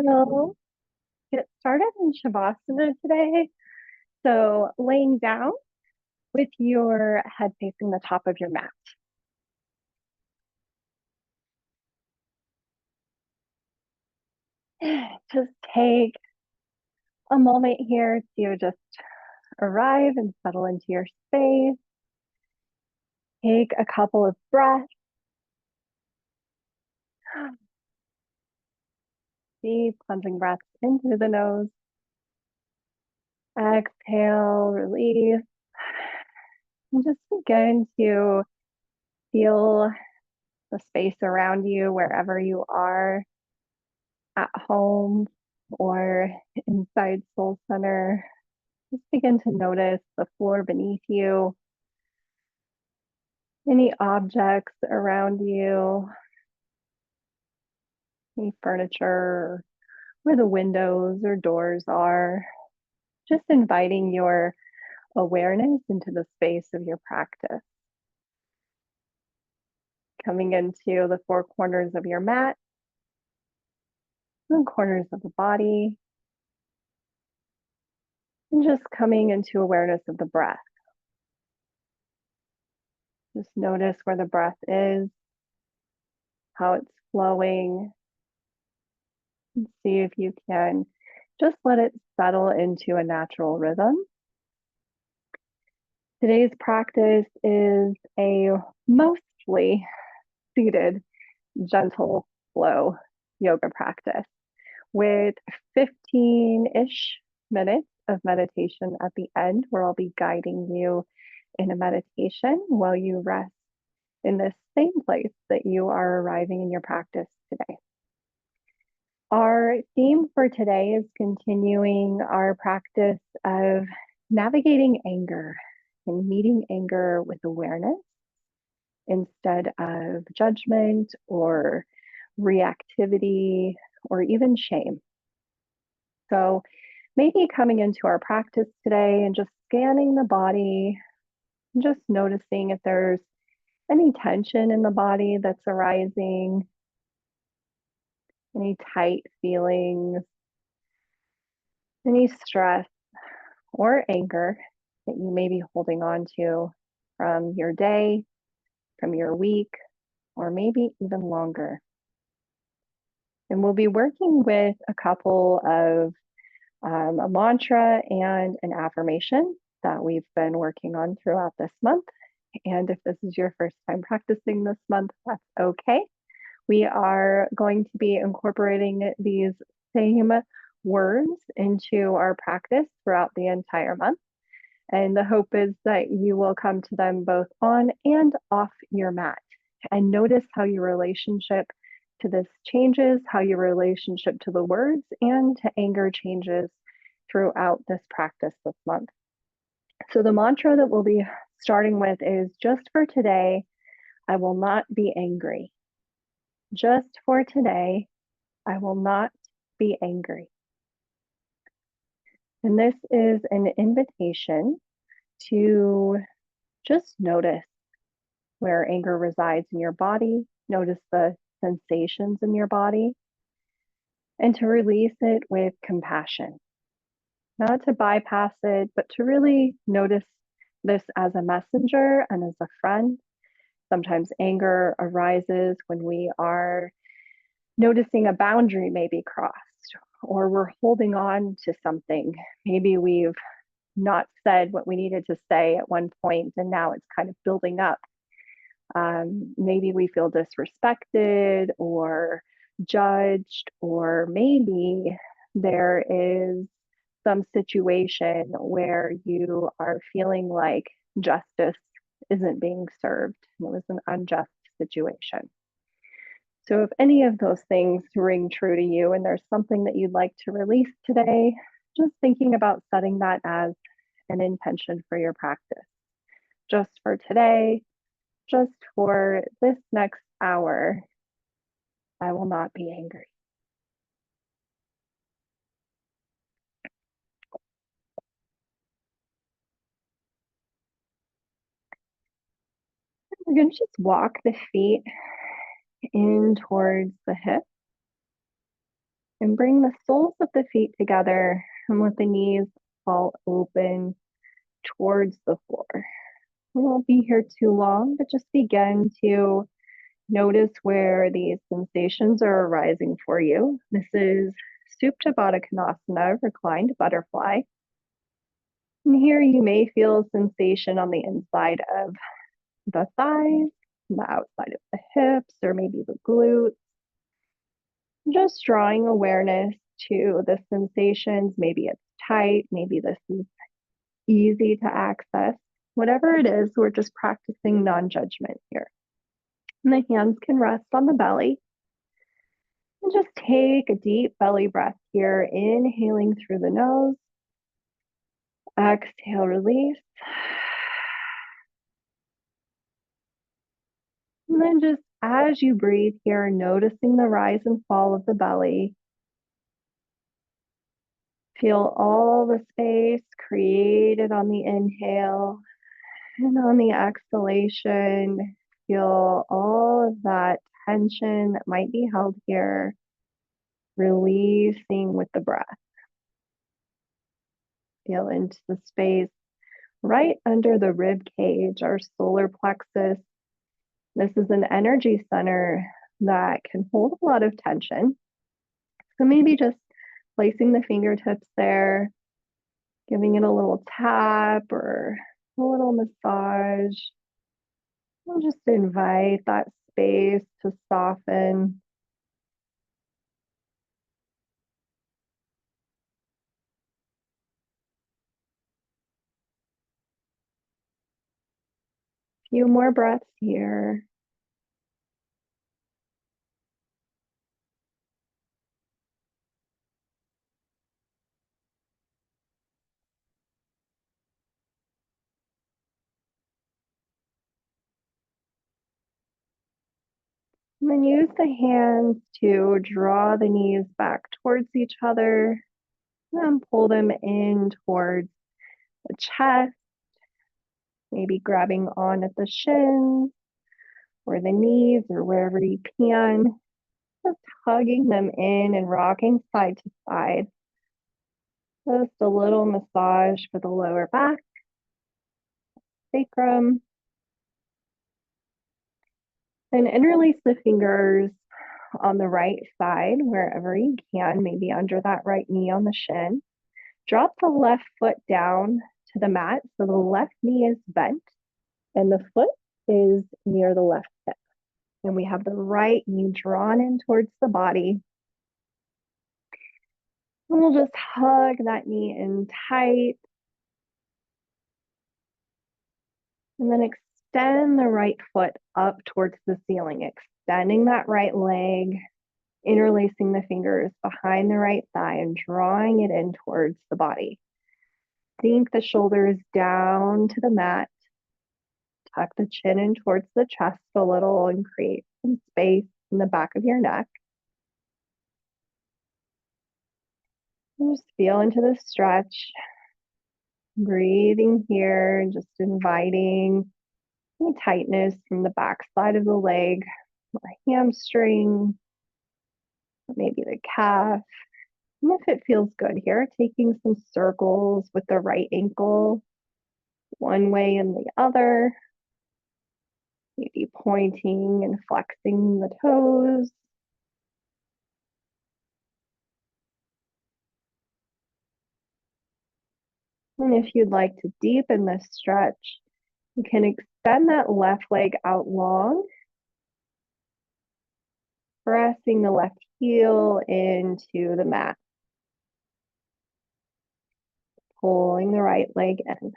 We'll get started in Shavasana today. So laying down with your head facing the top of your mat. Just take a moment here to just arrive and settle into your space. Take a couple of breaths. Deep cleansing breaths into the nose. Exhale, release. And just begin to feel the space around you wherever you are, at home or inside Soul Center. Just begin to notice the floor beneath you, any objects around you, any furniture, where the windows or doors are. Just inviting your awareness into the space of your practice. Coming into the four corners of your mat, the corners of the body, and just coming into awareness of the breath. Just notice where the breath is, how it's flowing, and see if you can just let it settle into a natural rhythm. Today's practice is a mostly seated, gentle flow yoga practice with 15-ish minutes of meditation at the end, where I'll be guiding you in a meditation while you rest in this same place that you are arriving in your practice today. Our theme for today is continuing our practice of navigating anger and meeting anger with awareness instead of judgment or reactivity or even shame. So maybe coming into our practice today and just scanning the body, and just noticing if there's any tension in the body that's arising, any tight feelings, any stress or anger that you may be holding on to from your day, from your week, or maybe even longer. And we'll be working with a couple of a mantra and an affirmation that we've been working on throughout this month. And if this is your first time practicing this month, that's okay. We are going to be incorporating these same words into our practice throughout the entire month. And the hope is that you will come to them both on and off your mat and notice how your relationship to this changes, how your relationship to the words and to anger changes throughout this practice this month. So the mantra that we'll be starting with is, just for today, I will not be angry. Just for today, I will not be angry. And this is an invitation to just notice where anger resides in your body, notice the sensations in your body, and to release it with compassion. Not to bypass it, but to really notice this as a messenger and as a friend. Sometimes anger arises when we are noticing a boundary may be crossed, or we're holding on to something. Maybe we've not said what we needed to say at one point, and now it's kind of building up. Maybe we feel disrespected or judged, or maybe there is some situation where you are feeling like justice isn't being served. It was an unjust situation. So if any of those things ring true to you and there's something that you'd like to release today, just thinking about setting that as an intention for your practice. Just for today, just for this next hour, I will not be angry. We're going to just walk the feet in towards the hip And bring the soles of the feet together and let the knees fall open towards the floor. We won't be here too long, but just begin to notice where these sensations are arising for you. This is Supta Baddha Konasana, reclined butterfly. And here you may feel sensation on the inside of the thighs, the outside of the hips, or maybe the glutes. Just drawing awareness to the sensations. Maybe it's tight, maybe this is easy to access. Whatever it is, we're just practicing non-judgment here. And the hands can rest on the belly. And just take a deep belly breath here, inhaling through the nose. Exhale, release. And then just as you breathe here, noticing the rise and fall of the belly. Feel all the space created on the inhale, and on the exhalation, feel all of that tension that might be held here, releasing with the breath. Feel into the space right under the rib cage, our solar plexus. This is an energy center that can hold a lot of tension. So maybe just placing the fingertips there, giving it a little tap or a little massage. We'll just invite that space to soften. A few more breaths here. And then use the hands to draw the knees back towards each other and pull them in towards the chest, maybe grabbing on at the shins or the knees or wherever you can. Just hugging them in and rocking side to side. Just a little massage for the lower back, sacrum. And interlace the fingers on the right side, wherever you can, maybe under that right knee on the shin. Drop the left foot down to the mat so the left knee is bent and the foot is near the left hip. And we have the right knee drawn in towards the body. And we'll just hug that knee in tight. And then extend the right foot up towards the ceiling, extending that right leg, interlacing the fingers behind the right thigh and drawing it in towards the body. Sink the shoulders down to the mat. Tuck the chin in towards the chest a little and create some space in the back of your neck. And just feel into the stretch. Breathing here and just inviting any tightness from the back side of the leg, or hamstring, or maybe the calf. And if it feels good here, taking some circles with the right ankle, one way and the other. Maybe pointing and flexing the toes. And if you'd like to deepen this stretch, you can extend that left leg out long, pressing the left heel into the mat, pulling the right leg in.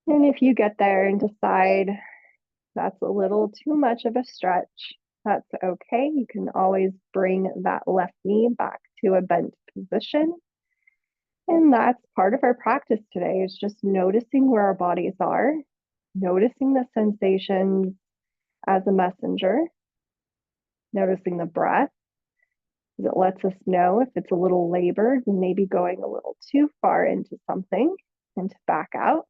And if you get there and decide that's a little too much of a stretch, that's okay. You can always bring that left knee back to a bent position. And that's part of our practice today, is just noticing where our bodies are, noticing the sensations as a messenger, noticing the breath, because it lets us know if it's a little labored and maybe going a little too far into something, and to back out.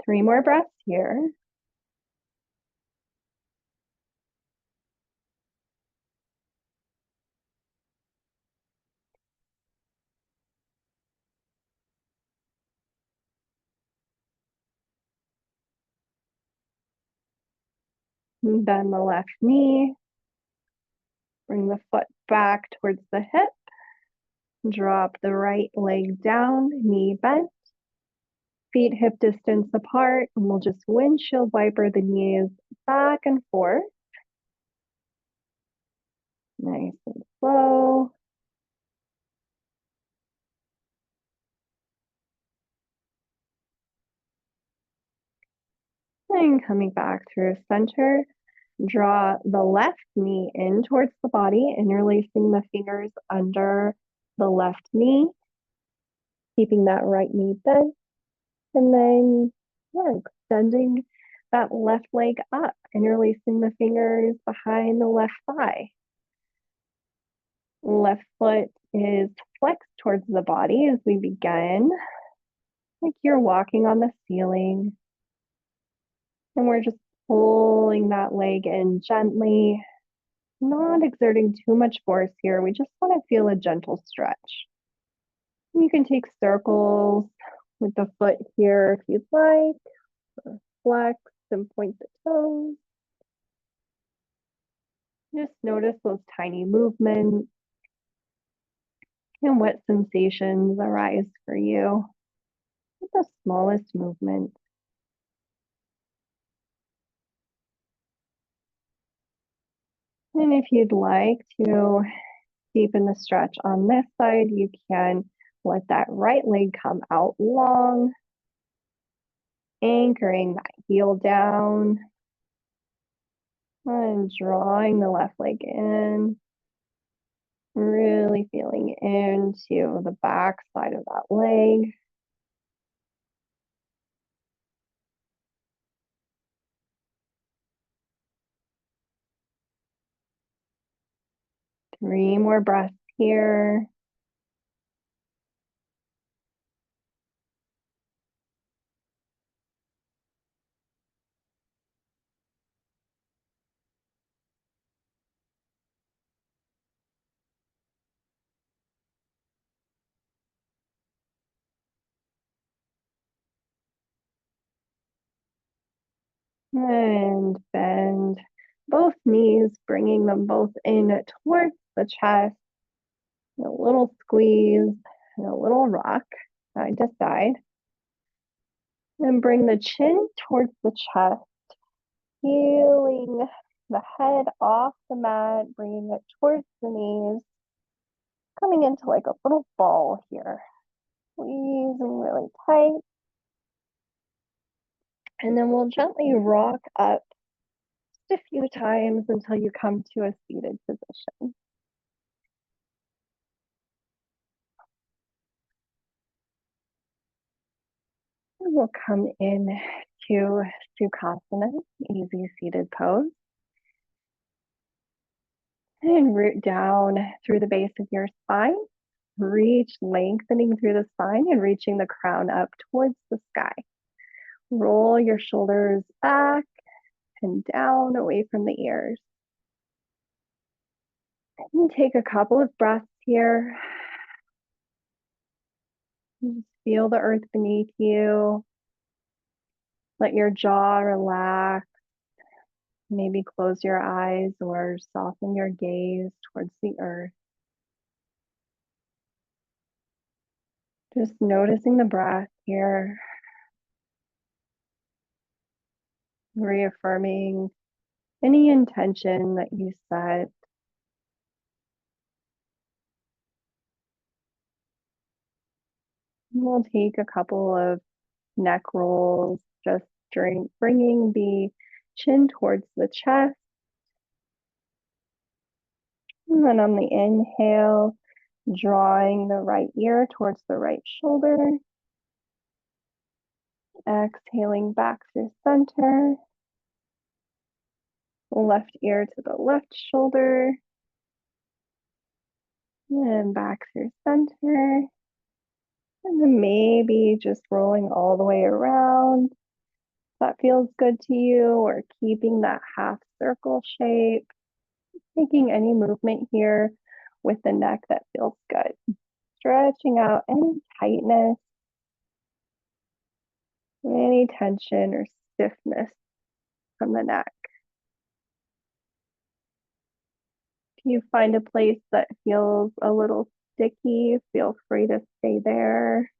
3 more breaths here. Bend the left knee. Bring the foot back towards the hip. Drop the right leg down, knee bent. Feet hip distance apart, and we'll just windshield wiper the knees back and forth. Nice and slow. And coming back through center, draw the left knee in towards the body, interlacing the fingers under the left knee, keeping that right knee bent. And then, extending that left leg up, interlacing the fingers behind the left thigh. Left foot is flexed towards the body as we begin, like you're walking on the ceiling. And we're just pulling that leg in gently, not exerting too much force here. We just want to feel a gentle stretch. You can take circles with the foot here if you'd like, or flex and point the toes. Just notice those tiny movements and what sensations arise for you with the smallest movement. And if you'd like to deepen the stretch on this side, you can let that right leg come out long, anchoring that heel down and drawing the left leg in, really feeling into the back side of that leg. Three more breaths here. And bend both knees, bringing them both in towards the chest. A little squeeze and a little rock, side to side. And bring the chin towards the chest, feeling the head off the mat, bringing it towards the knees, coming into like a little ball here. Squeezing really tight. And then we'll gently rock up just a few times until you come to a seated position. And we'll come in to Sukhasana, easy seated pose. And root down through the base of your spine. Reach, lengthening through the spine and reaching the crown up towards the sky. Roll your shoulders back and down away from the ears. And take a couple of breaths here. Just feel the earth beneath you. Let your jaw relax. Maybe close your eyes or soften your gaze towards the earth. Just noticing the breath here. Reaffirming any intention that you set. We'll take a couple of neck rolls, just bringing the chin towards the chest. And then on the inhale, drawing the right ear towards the right shoulder. Exhaling back through center. Left ear to the left shoulder. And back through center. And then maybe just rolling all the way around. If that feels good to you, or keeping that half circle shape. Making any movement here with the neck that feels good. Stretching out any tightness, any tension or stiffness from the neck. You find a place that feels a little sticky, feel free to stay there.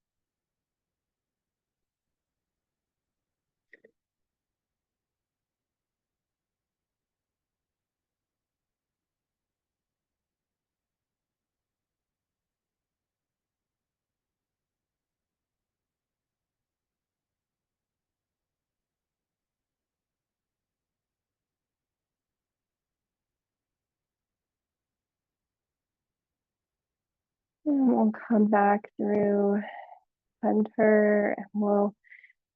And we'll come back through center and we'll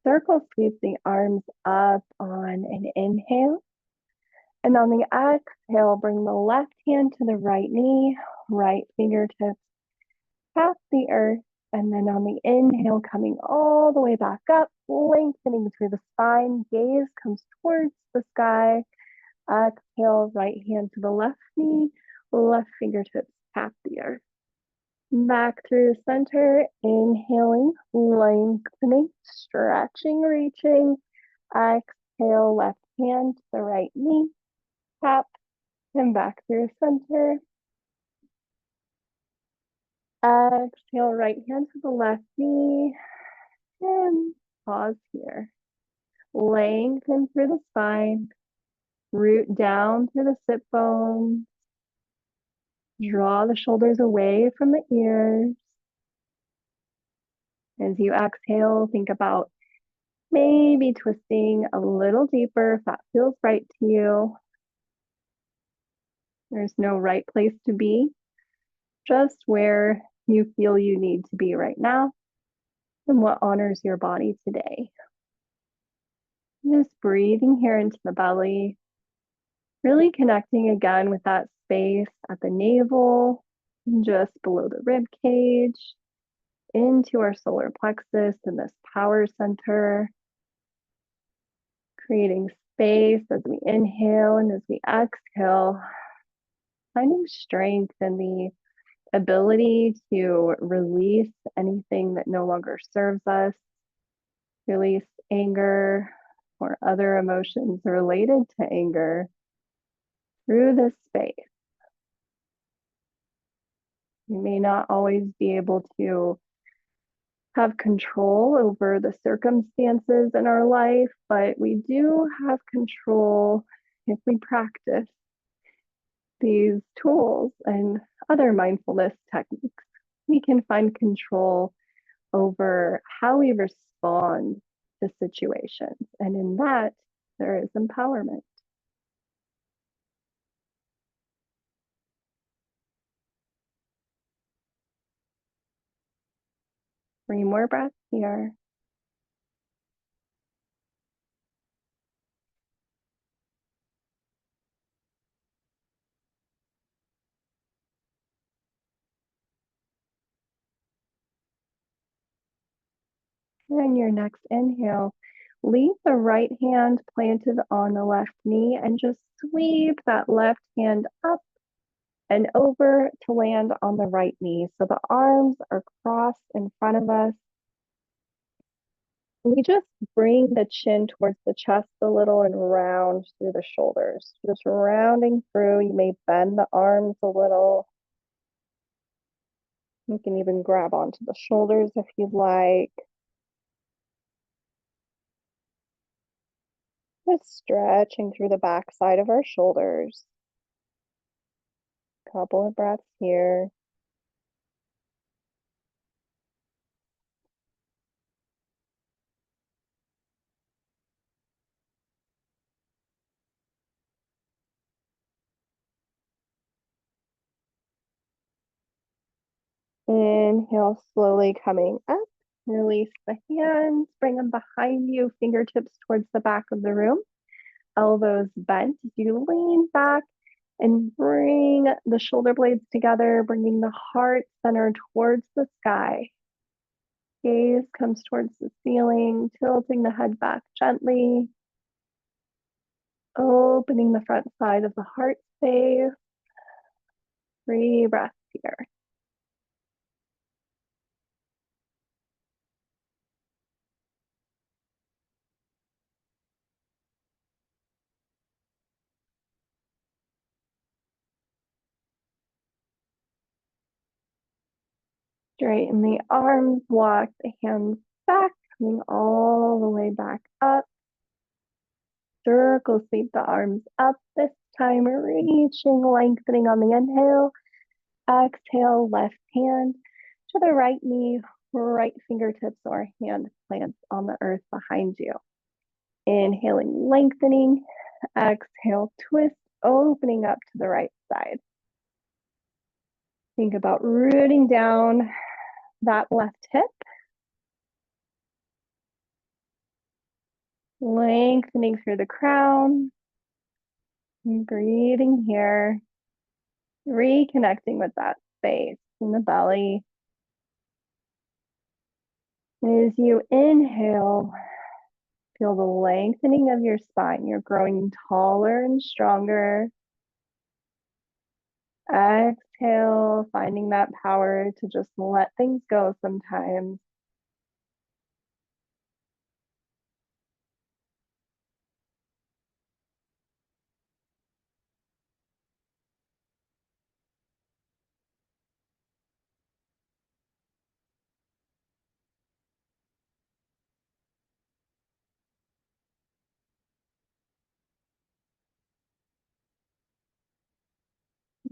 circle sweep the arms up on an inhale. And on the exhale, bring the left hand to the right knee, right fingertips past the earth. And then on the inhale, coming all the way back up, lengthening through the spine, gaze comes towards the sky. Exhale, right hand to the left knee, left fingertips tap the earth. Back through center, inhaling, lengthening, stretching, reaching. Exhale, left hand to the right knee, tap, and back through center. Exhale, right hand to the left knee, and pause here. Lengthen through the spine, root down through the sit bones. Draw the shoulders away from the ears. As you exhale, think about maybe twisting a little deeper if that feels right to you. There's no right place to be, just where you feel you need to be right now and what honors your body today. Just breathing here into the belly, really connecting again with that space at the navel, just below the rib cage, into our solar plexus and this power center, creating space as we inhale and as we exhale, finding strength in the ability to release anything that no longer serves us, release anger or other emotions related to anger through this space. We may not always be able to have control over the circumstances in our life, but we do have control if we practice these tools and other mindfulness techniques. We can find control over how we respond to situations. And in that, there is empowerment. 3 more breaths here. And your next inhale, leave the right hand planted on the left knee and just sweep that left hand up and over to land on the right knee. So the arms are crossed in front of us. We just bring the chin towards the chest a little and round through the shoulders. Just rounding through. You may bend the arms a little. You can even grab onto the shoulders if you'd like. Just stretching through the back side of our shoulders. Couple of breaths here. Inhale, slowly coming up. Release the hands, bring them behind you, fingertips towards the back of the room. Elbows bent as you lean back and bring the shoulder blades together, bringing the heart center towards the sky. Gaze comes towards the ceiling, tilting the head back gently, opening the front side of the heart space. 3 breaths here. Straighten the arms, walk the hands back, coming all the way back up. Circle sweep the arms up this time, reaching, lengthening on the inhale. Exhale, left hand to the right knee, right fingertips or hand plants on the earth behind you. Inhaling, lengthening. Exhale, twist, opening up to the right side. Think about rooting down that left hip. Lengthening through the crown. Breathing here. Reconnecting with that space in the belly. As you inhale, feel the lengthening of your spine. You're growing taller and stronger. Exhale, finding that power to just let things go sometimes.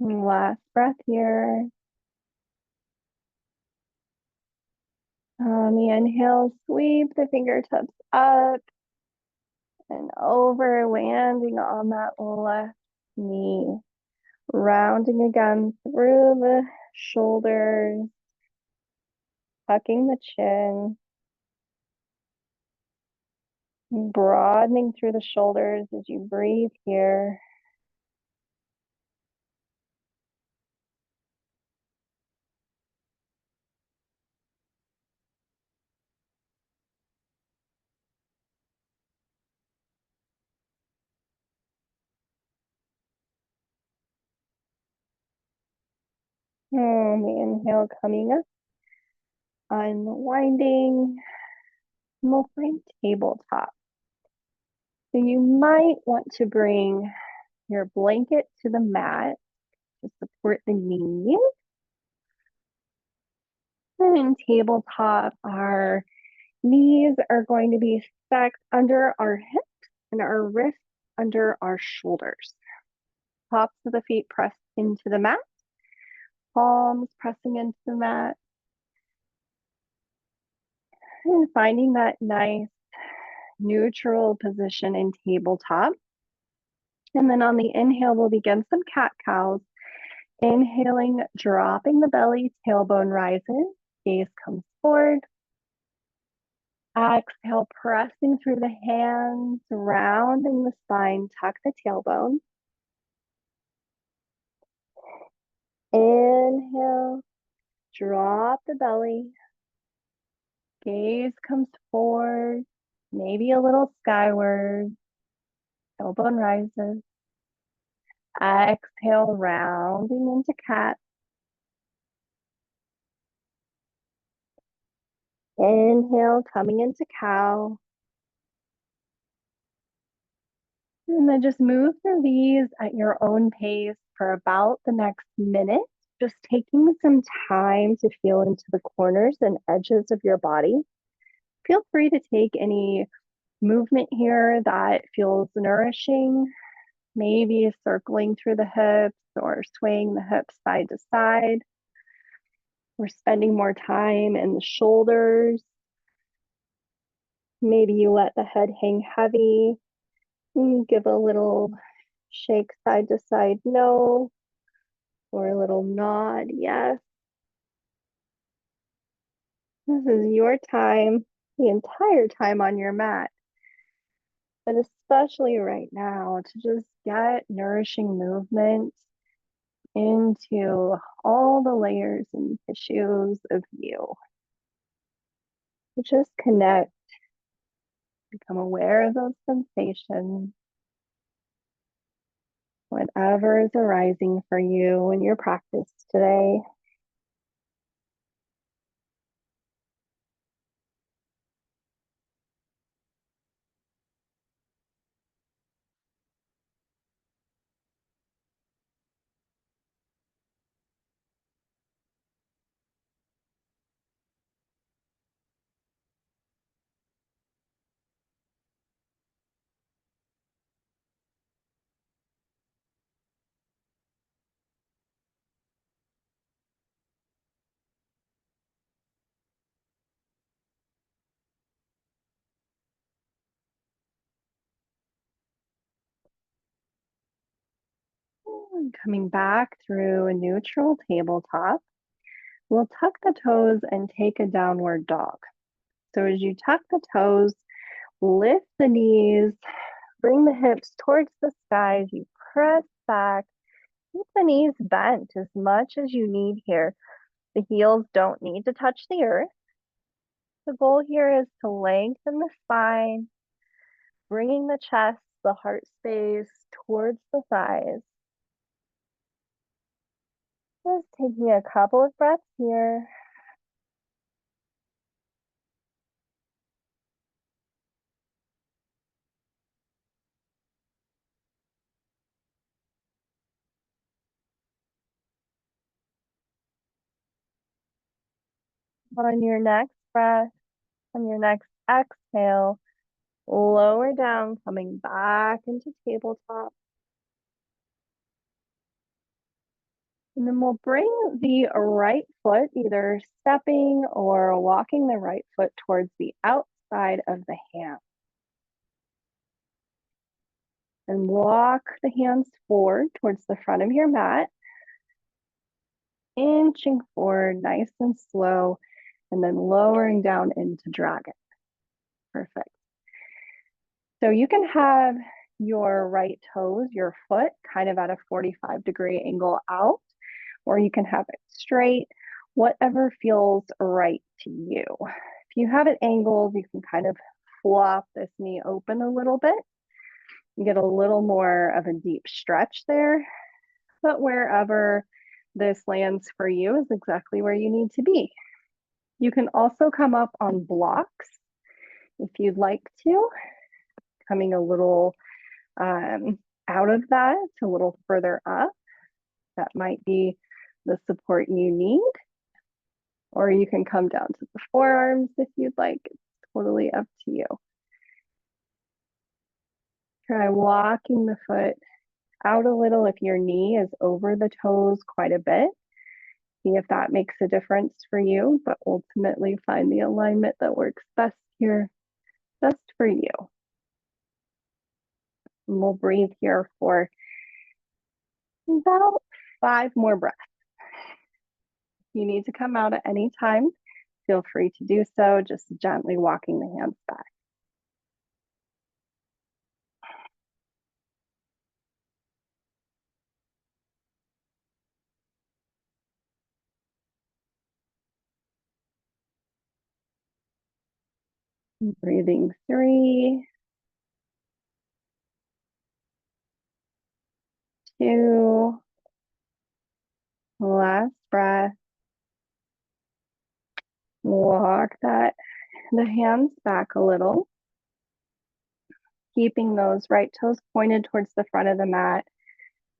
Last breath here. On the inhale, sweep the fingertips up and over, landing on that left knee. Rounding again through the shoulders, tucking the chin, broadening through the shoulders as you breathe here. And the inhale coming up, unwinding, and we'll find tabletop. So you might want to bring your blanket to the mat to support the knees. And in tabletop, our knees are going to be stacked under our hips and our wrists under our shoulders. Tops of the feet pressed into the mat, palms pressing into the mat. And finding that nice neutral position in tabletop. And then on the inhale, we'll begin some cat-cows. Inhaling, dropping the belly, tailbone rises, gaze comes forward. Exhale, pressing through the hands, rounding the spine, tuck the tailbone. Inhale, drop the belly, gaze comes forward, maybe a little skyward, tailbone rises. Exhale, rounding into cat. Inhale, coming into cow. And then just move through these at your own pace for about the next minute. Just taking some time to feel into the corners and edges of your body. Feel free to take any movement here that feels nourishing, maybe circling through the hips or swaying the hips side to side. We're spending more time in the shoulders. Maybe you let the head hang heavy. Give a little shake side to side, no, or a little nod, yes. This is your time, the entire time on your mat, but especially right now to just get nourishing movement into all the layers and tissues of you. Just connect, become aware of those sensations, whatever is arising for you in your practice today. Coming back through a neutral tabletop, we'll tuck the toes and take a downward dog. So as you tuck the toes, lift the knees, bring the hips towards the sky as you press back. Keep the knees bent as much as you need here. The heels don't need to touch the earth. The goal here is to lengthen the spine, bringing the chest, the heart space towards the thighs. Just taking a couple of breaths here. On your next breath, on your next exhale, lower down, coming back into tabletop. And then we'll bring the right foot, either stepping or walking the right foot towards the outside of the hand. And walk the hands forward towards the front of your mat, inching forward nice and slow, and then lowering down into dragon. Perfect. So you can have your right toes, your foot, kind of at a 45-degree angle out, or you can have it straight, whatever feels right to you. If you have it angled, you can kind of flop this knee open a little bit. You get a little more of a deep stretch there, but wherever this lands for you is exactly where you need to be. You can also come up on blocks if you'd like to, coming a little out of that, a little further up. That might be the support you need. Or you can come down to the forearms if you'd like. It's totally up to you. Try walking the foot out a little if your knee is over the toes quite a bit. See if that makes a difference for you, but ultimately find the alignment that works best here, just for you. And we'll breathe here for about 5 more breaths. You need to come out at any time. Feel free to do so, just gently walking the hands back. Breathing 3, 2, last breath. Walk the hands back a little, keeping those right toes pointed towards the front of the mat.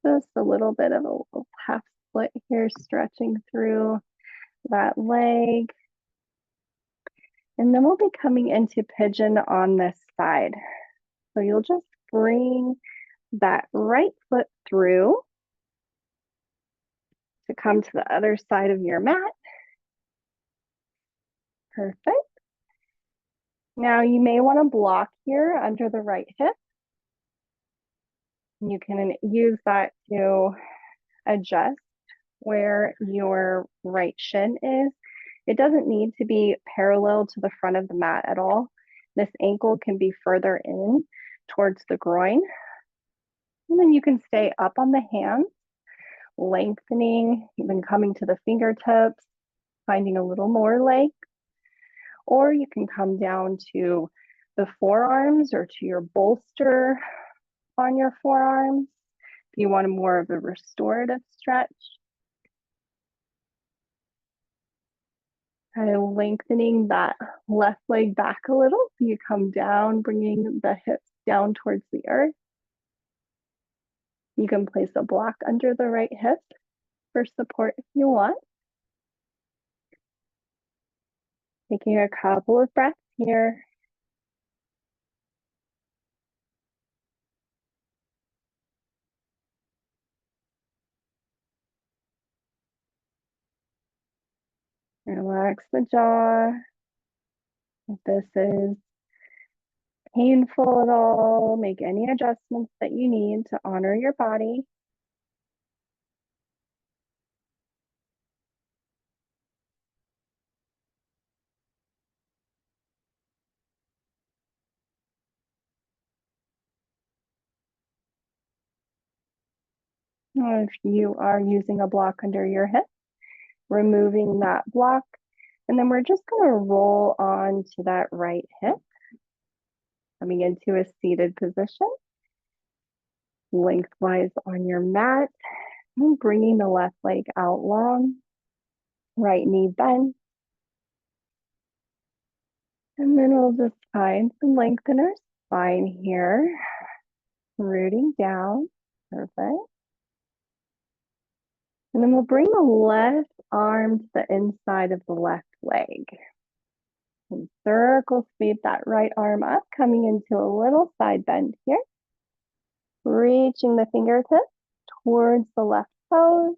Just a little bit of a little half split here, stretching through that leg. And then we'll be coming into pigeon on this side. So you'll just bring that right foot through to come to the other side of your mat. Perfect. Now you may want to block here under the right hip. You can use that to adjust where your right shin is. It doesn't need to be parallel to the front of the mat at all. This ankle can be further in towards the groin. And then you can stay up on the hands, lengthening, even coming to the fingertips, finding a little more length. Or you can come down to the forearms or to your bolster on your forearms if you want more of a restorative stretch. Kind of lengthening that left leg back a little. So you come down, bringing the hips down towards the earth. You can place a block under the right hip for support if you want. Taking a couple of breaths here. Relax the jaw. If this is painful at all, make any adjustments that you need to honor your body. If you are using a block under your hip, removing that block, and then we're just going to roll on to that right hip, coming into a seated position, lengthwise on your mat, and bringing the left leg out long, right knee bent. And then we'll just find some length in our spine here, rooting down. Perfect. And then we'll bring the left arm to the inside of the left leg. And circle sweep that right arm up, coming into a little side bend here. Reaching the fingertips towards the left toes.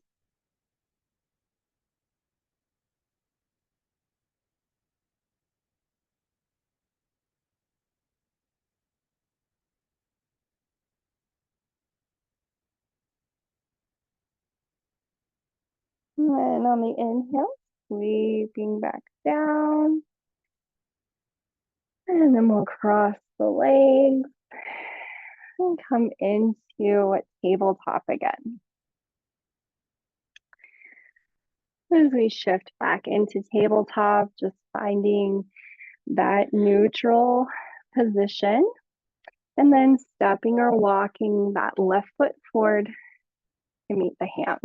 And on the inhale, sweeping back down. And then we'll cross the legs and come into a tabletop again. As we shift back into tabletop, just finding that neutral position, and then stepping or walking that left foot forward to meet the hand.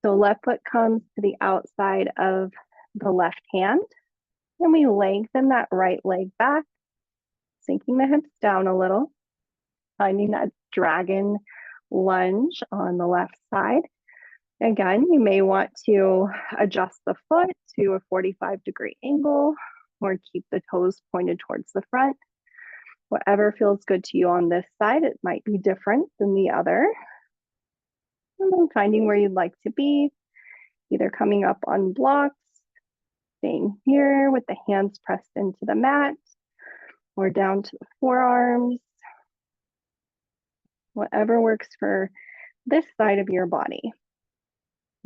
So left foot comes to the outside of the left hand, and we lengthen that right leg back, sinking the hips down a little, finding that dragon lunge on the left side. Again, you may want to adjust the foot to a 45-degree angle or keep the toes pointed towards the front. Whatever feels good to you on this side, it might be different than the other. And then finding where you'd like to be, either coming up on blocks, staying here with the hands pressed into the mat, or down to the forearms. Whatever works for this side of your body.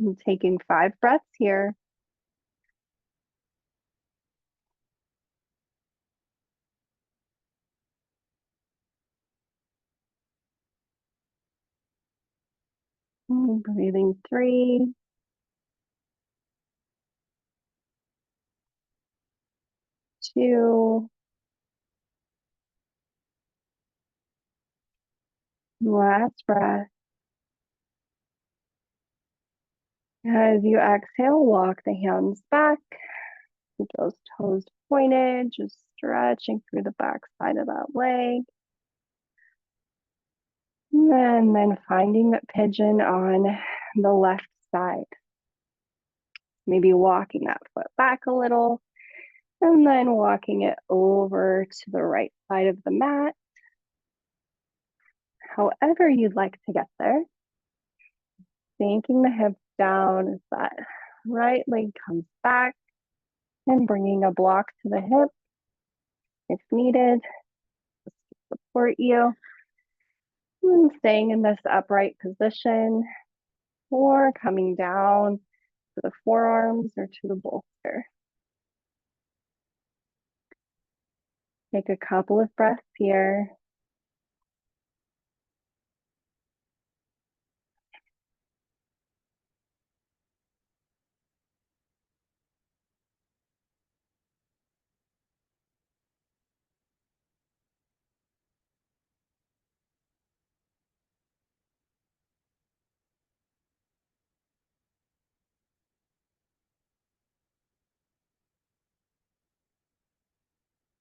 And taking 5 breaths here. And breathing 3. 2. Last breath. As you exhale, walk the hands back. Keep those toes pointed, just stretching through the back side of that leg. And then finding that pigeon on the left side. Maybe walking that foot back a little, and then walking it over to the right side of the mat. However you'd like to get there. Sinking the hips down as that right leg comes back, and bringing a block to the hip if needed, just to support you. And staying in this upright position, or coming down to the forearms or to the bolster. Take a couple of breaths here.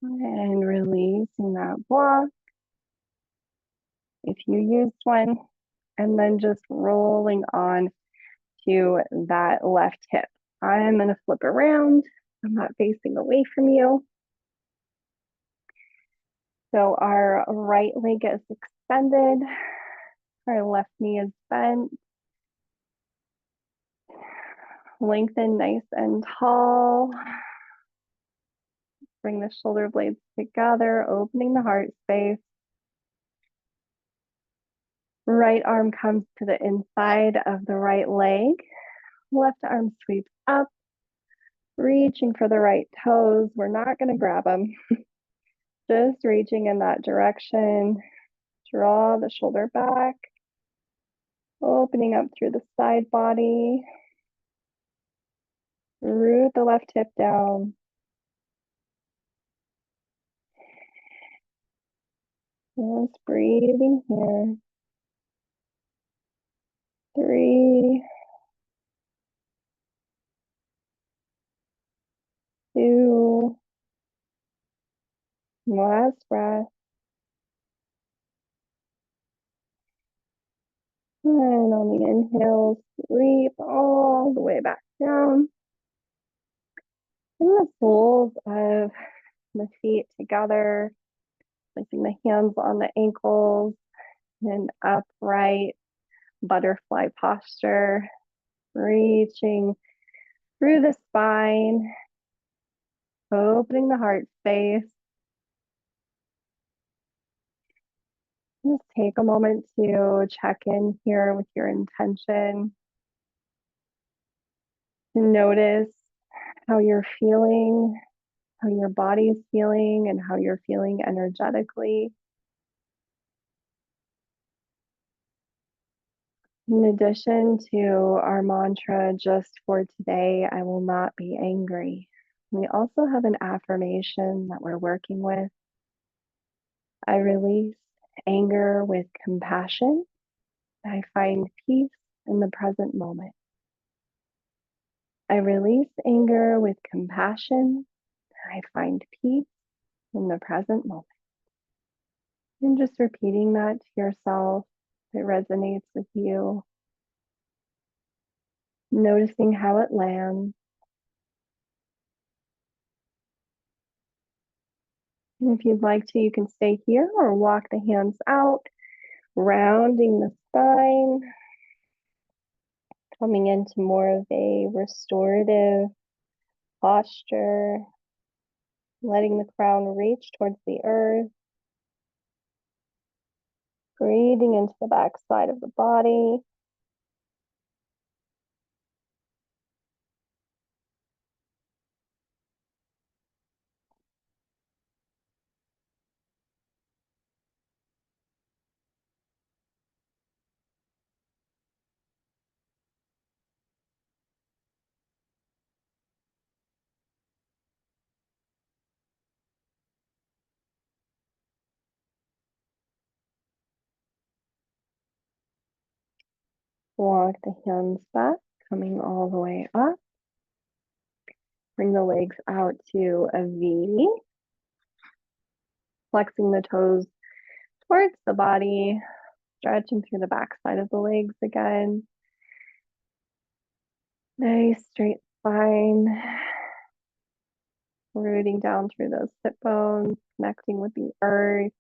And releasing that block if you used one, and then just rolling on to that left hip. I'm going to flip around. I'm not facing away from you. So our right leg is extended. Our left knee is bent. Lengthen nice and tall. Bring the shoulder blades together, opening the heart space. Right arm comes to the inside of the right leg. Left arm sweeps up, reaching for the right toes. We're not going to grab them. Just reaching in that direction, Draw the shoulder back, opening up through the side body. Root the left hip down. Just breathing here. 3, 2, last breath. And on the inhale, sweep all the way back down. And the soles of the feet together, placing the hands on the ankles and upright butterfly posture, reaching through the spine, opening the heart space. Just take a moment to check in here with your intention. Notice how you're feeling, how your body's feeling, and how you're feeling energetically. In addition to our mantra just for today, I will not be angry. We also have an affirmation that we're working with. I release anger with compassion. I find peace in the present moment. I release anger with compassion. I find peace in the present moment. And just repeating that to yourself if it resonates with you. Noticing how it lands. And if you'd like to, you can stay here or walk the hands out, rounding the spine, coming into more of a restorative posture, letting the crown reach towards the earth, breathing into the back side of the body. Walk the hands back, coming all the way up. Bring the legs out to a V, flexing the toes towards the body, stretching through the back side of the legs again. Nice straight spine. Rooting down through those hip bones, connecting with the earth.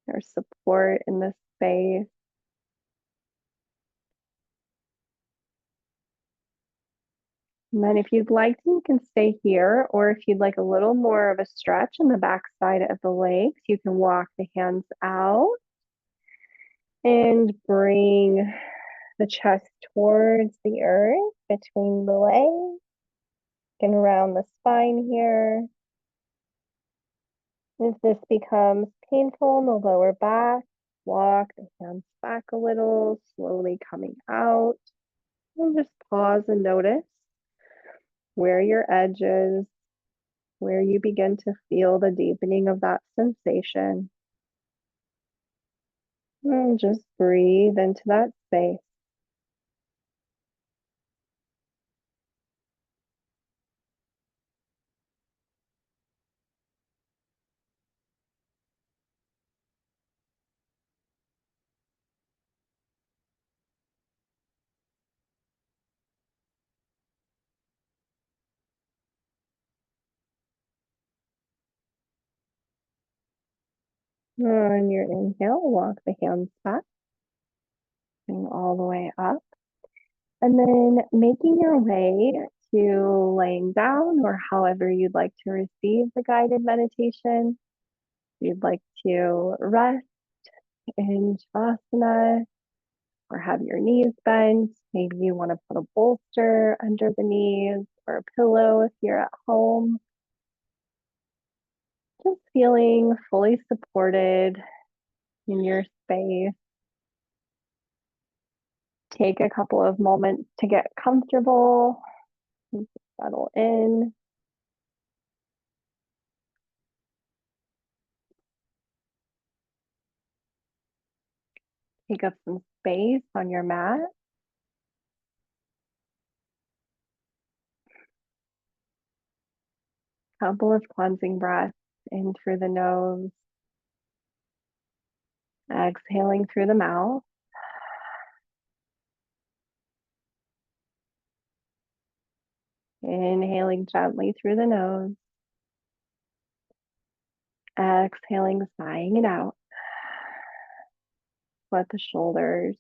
There's support in this space. And then if you'd like to, you can stay here, or if you'd like a little more of a stretch in the back side of the legs, you can walk the hands out and bring the chest towards the earth between the legs. You can round the spine here. If this becomes painful in the lower back, walk the hands back a little, slowly coming out. And just pause and notice where your edge is, where you begin to feel the deepening of that sensation. And just breathe into that space. On your inhale, walk the hands back and all the way up. And then making your way to laying down or however you'd like to receive the guided meditation. You'd like to rest in Shavasana or have your knees bent. Maybe you want to put a bolster under the knees or a pillow if you're at home. Just feeling fully supported in your space. Take a couple of moments to get comfortable and settle in. Take up some space on your mat. Couple of cleansing breaths in through the nose, exhaling through the mouth. Inhaling gently through the nose, exhaling, sighing it out. Let the shoulders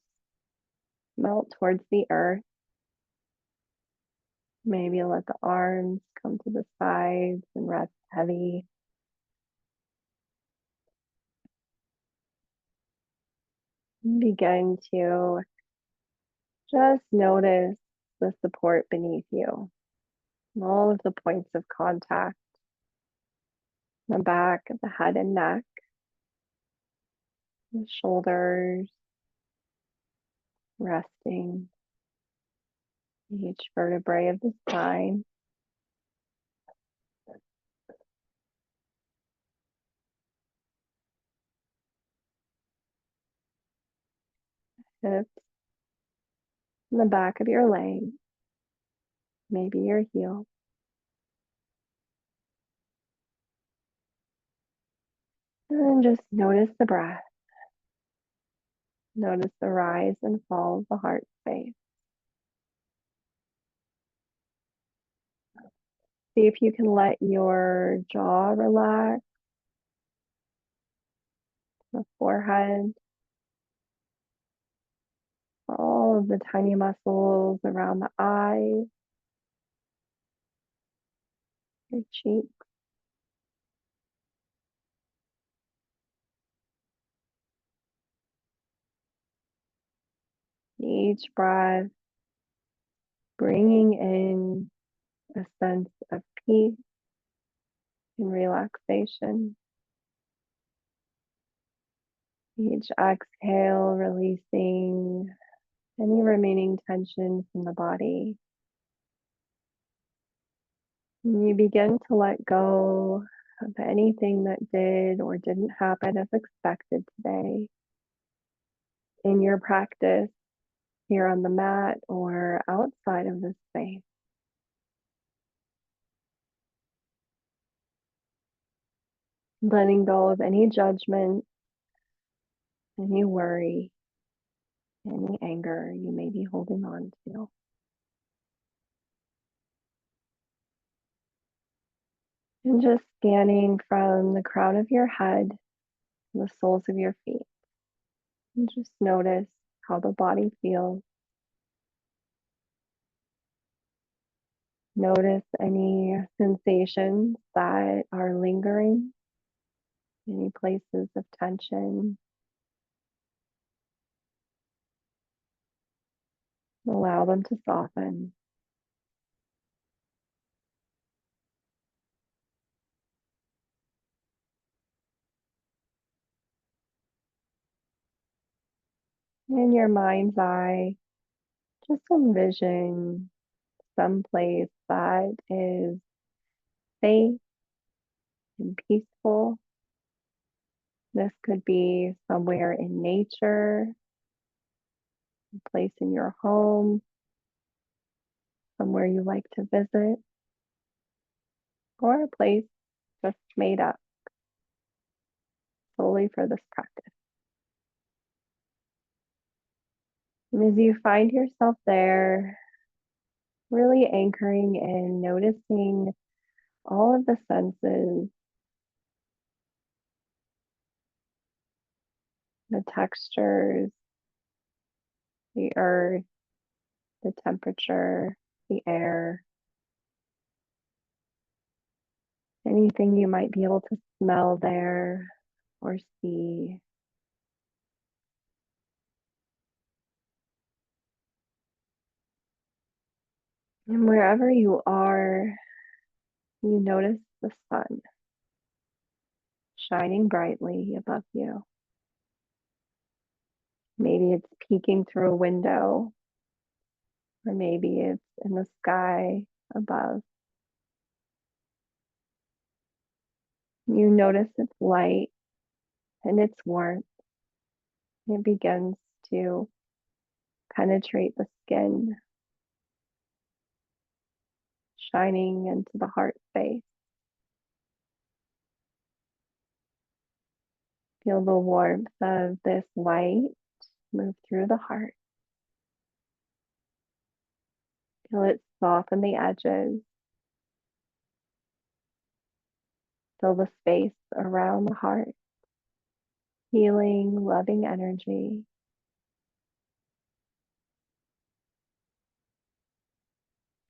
melt towards the earth. Maybe let the arms come to the sides and rest heavy. Begin to just notice the support beneath you, all of the points of contact, the back of the head and neck, the shoulders, resting each vertebrae of the spine, hips, and the back of your leg, maybe your heel. And just notice the breath. Notice the rise and fall of the heart space. See if you can let your jaw relax, the forehead, all of the tiny muscles around the eyes, your cheeks. Each breath bringing in a sense of peace and relaxation. Each exhale releasing any remaining tension from the body. And you begin to let go of anything that did or didn't happen as expected today in your practice here on the mat or outside of this space. Letting go of any judgment, any worry, any anger you may be holding on to. And just scanning from the crown of your head to the soles of your feet. And just notice how the body feels. Notice any sensations that are lingering, any places of tension. Allow them to soften. In your mind's eye, just envision some place that is safe and peaceful. This could be somewhere in nature, a place in your home, somewhere you like to visit, or a place just made up solely for this practice. And as you find yourself there, really anchoring in noticing all of the senses, the textures, the earth, the temperature, the air, anything you might be able to smell there or see. And wherever you are, you notice the sun shining brightly above you. Maybe it's peeking through a window, or maybe it's in the sky above. You notice its light and its warmth. It begins to penetrate the skin, shining into the heart space. Feel the warmth of this light move through the heart. Feel it soften the edges. Feel the space around the heart. Healing, loving energy.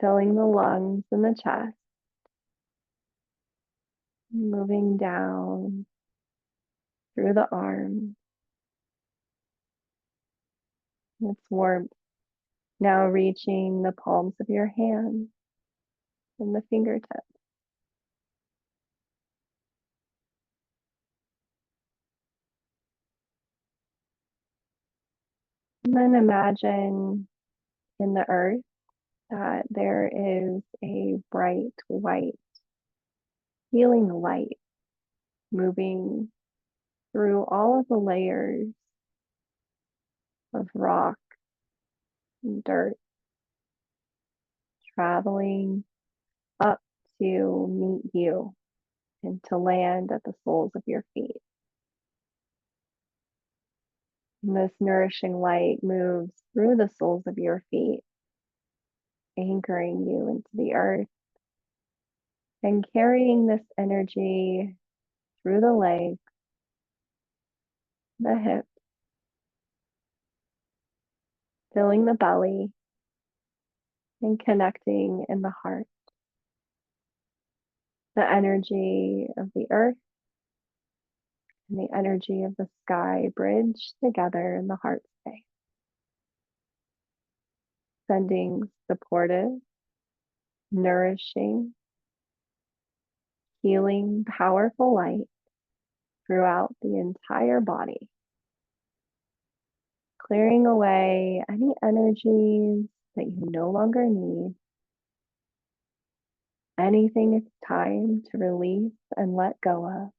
Filling the lungs and the chest. Moving down through the arms. Its warmth now reaching the palms of your hands and the fingertips. And then imagine in the earth that there is a bright white healing light moving through all of the layers of rock and dirt, traveling up to meet you and to land at the soles of your feet. And this nourishing light moves through the soles of your feet, anchoring you into the earth and carrying this energy through the legs, the hips, filling the belly and connecting in the heart. The energy of the earth and the energy of the sky bridge together in the heart space, sending supportive, nourishing, healing, powerful light throughout the entire body, clearing away any energies that you no longer need, anything it's time to release and let go of.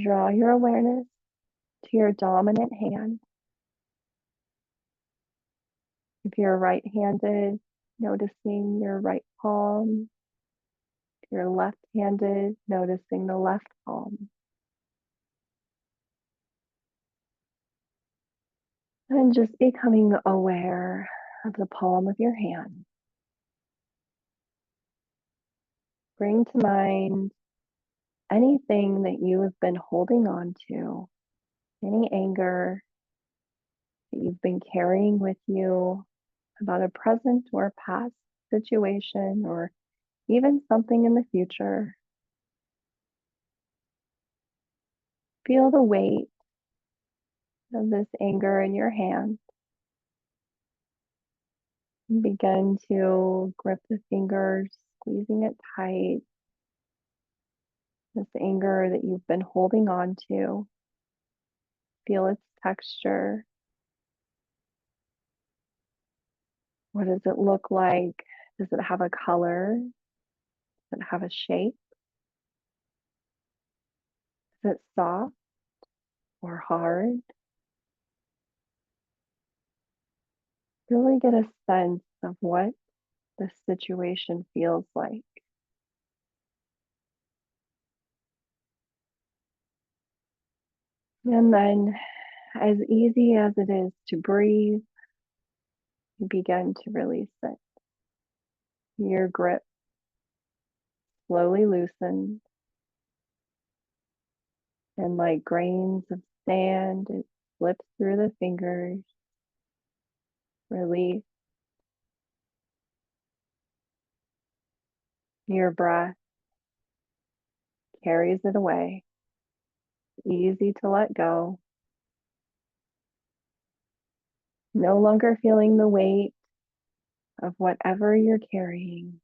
Draw your awareness to your dominant hand. If you're right-handed, noticing your right palm. If you're left-handed, noticing the left palm. And just becoming aware of the palm of your hand. Bring to mind anything that you have been holding on to, any anger that you've been carrying with you about a present or past situation, or even something in the future. Feel the weight of this anger in your hand. And begin to grip the fingers, squeezing it tight. This anger that you've been holding on to. Feel its texture. What does it look like? Does it have a color? Does it have a shape? Is it soft or hard? Really get a sense of what this situation feels like. And then, as easy as it is to breathe, you begin to release it. Your grip slowly loosens, and like grains of sand, it slips through the fingers. Release. Your breath carries it away. Easy to let go. No longer feeling the weight of whatever you're carrying,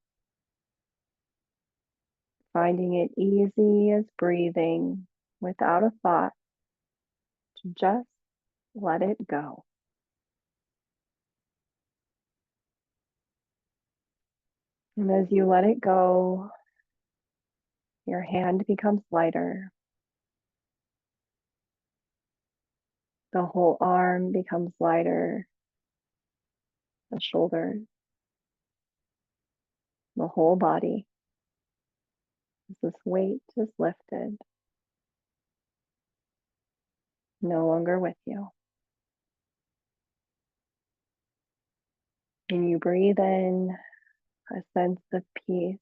finding it easy as breathing without a thought to just let it go. And as you let it go, your hand becomes lighter. The whole arm becomes lighter, the shoulders, the whole body. As this weight is lifted, no longer with you. And you breathe in a sense of peace.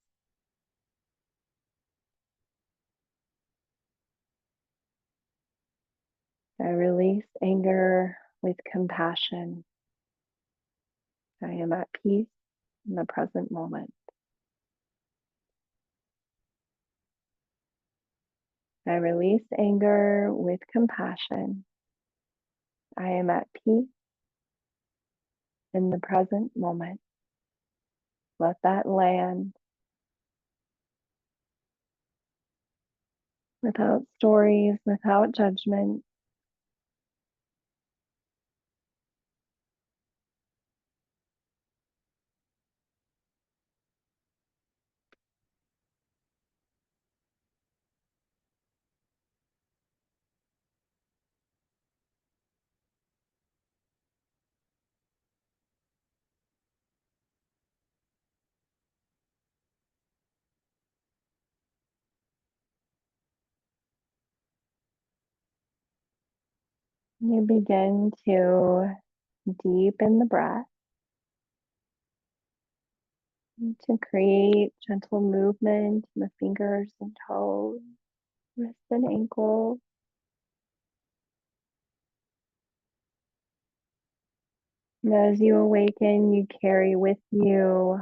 I release anger with compassion. I am at peace in the present moment. I release anger with compassion. I am at peace in the present moment. Let that land without stories, without judgment. You begin to deepen the breath, to create gentle movement in the fingers and toes, wrists and ankles. And as you awaken, you carry with you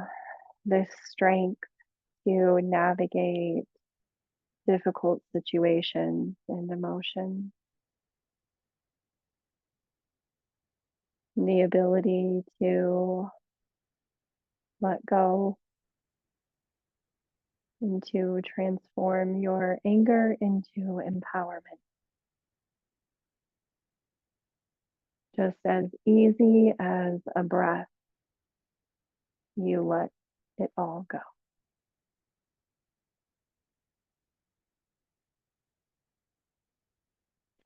this strength to navigate difficult situations and emotions, the ability to let go and to transform your anger into empowerment. Just as easy as a breath, you let it all go.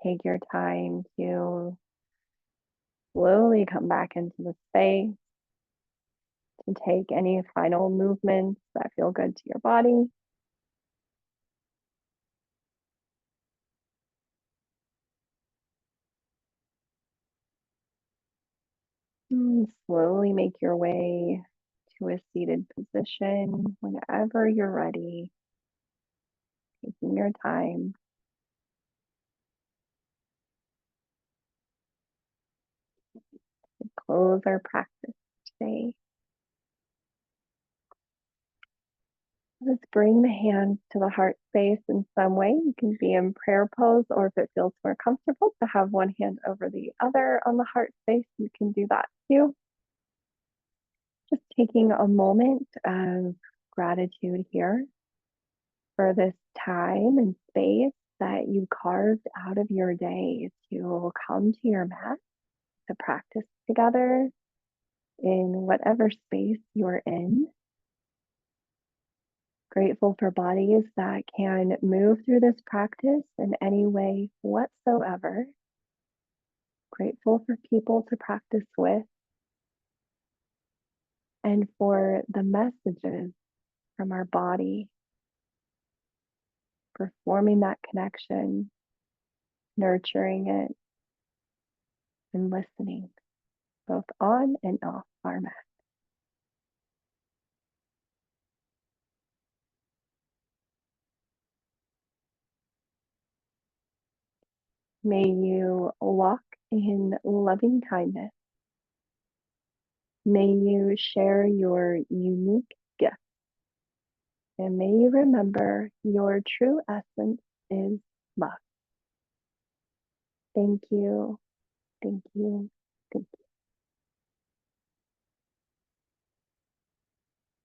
Take your time to slowly come back into the space, to take any final movements that feel good to your body. And slowly make your way to a seated position whenever you're ready, taking your time. To close our practice today. Let's bring the hands to the heart space in some way. You can be in prayer pose, or if it feels more comfortable to have one hand over the other on the heart space, you can do that too. Just taking a moment of gratitude here for this time and space that you carved out of your day to come to your mat to practice together in whatever space you're in. Grateful for bodies that can move through this practice in any way whatsoever. Grateful for people to practice with, and for the messages from our body, for forming that connection, nurturing it, and listening, both on and off our mat. May you walk in loving kindness. May you share your unique gift. And may you remember your true essence is love. Thank you. Thank you. Thank you.